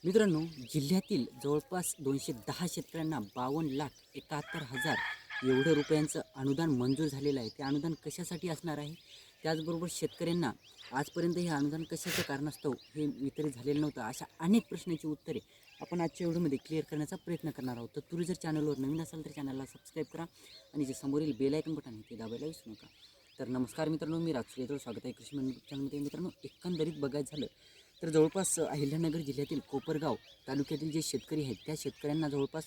मित्रांनो, जिल्ह्यातील जवळपास 210 शेतकऱ्यांना 52,71,000 एवढं रुपयांचं अनुदान मंजूर झालेलं आहे. ते अनुदान कशासाठी असणार आहे? त्याचबरोबर शेतकऱ्यांना आजपर्यंत हे अनुदान कशाच्या कारणास्तव हे वितरित झालेलं नव्हतं, अशा अनेक प्रश्नांची उत्तरे आपण आजच्या व्हिडिओमध्ये क्लिअर करण्याचा प्रयत्न करणार आहोत. तर तुम्ही जर चॅनलवर नवीन असाल तर चॅनलला सबस्क्राईब करा आणि जे समोरील बेल आयकॉन बटन आहे ते दाबायला विसरू नका. तर नमस्कार मित्रांनो, मी राजसूर्य स्वागत आहे कृषी मंत्री चॅनलमध्ये. मित्रांनो, एकंदरीत बघायचं झालं तर जवळपास अहिल्यानगर जिल्ह्यातील कोपरगाव तालुक्यातील जे शेतकरी आहेत त्या शेतकऱ्यांना जवळपास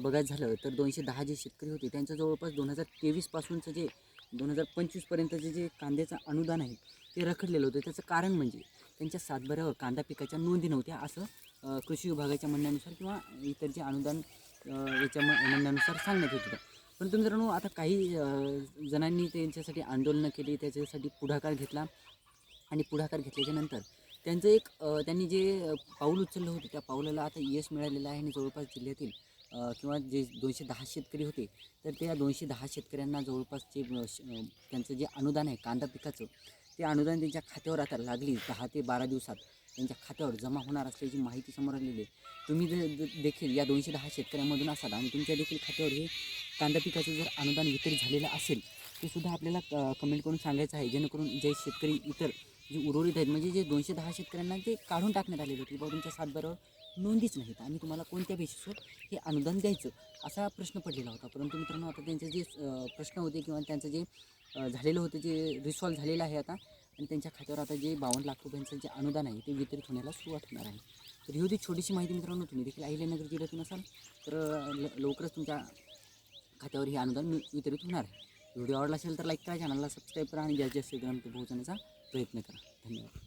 बघायचं झालं तर 210 जे शेतकरी होते त्यांचं जवळपास 2023 जे 2025पर्यंतचे जे कांद्याचं अनुदान आहे ते रखडलेलं होतं. त्याचं कारण म्हणजे त्यांच्या सातबाऱ्यावर कांदा पिकाच्या नोंदी नव्हत्या असं कृषी विभागाच्या म्हणण्यानुसार किंवा इतर जे अनुदान याच्या म्हणण्यानुसार सांगण्यात येत होतं. परंतु मित्रांनो, आता काही जणांनी त्यांच्यासाठी आंदोलनं केली, त्याच्यासाठी पुढाकार घेतला आणि पुढाकार घेतल्याच्यानंतर त्यांचं त्यांनी जे पाऊल उचललं होतं त्या पाऊलाला आता यश मिळालेलं आहे आणि जवळपास जिल्ह्यातील किंवा जे 210 शेतकरी होते तर त्या 210 शेतकऱ्यांना जवळपास त्यांचं जे अनुदान आहे कांदा पिकाचं ते अनुदान त्यांच्या खात्यावर आता लागली 10 ते 12 दिवसात त्यांच्या खात्यावर जमा होणार असल्याची माहिती समोर आलेली आहे. तुम्ही देखील या 210 शेतकऱ्यांमधून असाल आणि तुमच्या देखील खात्यावर हे कांदा पिकाचं जर अनुदान वितरित झालेलं असेल ते सुद्धा आपल्याला कमेंट करून सांगायचं आहे, जेणेकरून जे शेतकरी इतर जे उर्वरित आहेत म्हणजे जे 210 शेतकऱ्यांना ते काढून टाकण्यात आलेलं होते, बाबा तुमच्या सातबाऱ्यावर नोंदीच नाहीत आणि तुम्हाला कोणत्या बेसिसवर हे अनुदान द्यायचं असा प्रश्न पडलेला होता. परंतु मित्रांनो, आता त्यांचे जे प्रश्न होते किंवा त्यांचं जे झालेलं होतं जे रिसॉल्व झालेलं आहे आता आणि त्यांच्या खात्यावर आता जे 52 लाख रुपयांचं जे अनुदान आहे ते वितरित होण्याला सुरुवात होणार आहे. तर ही होती छोटीशी माहिती मित्रांनो. तुम्ही देखील अहिल्यानगर जिल्ह्यातून असाल तर लवकरच तुमच्या खात्यावर हे अनुदान वितरित होणार आहे. व्हिडिओ आवडला असेल तर लाईक करा, चॅनलला सबस्क्राईब करा आणि जास्तीत जास्त ग्रामपर्यंत पोहोचण्याचा प्रयत्न करा. धन्यवाद.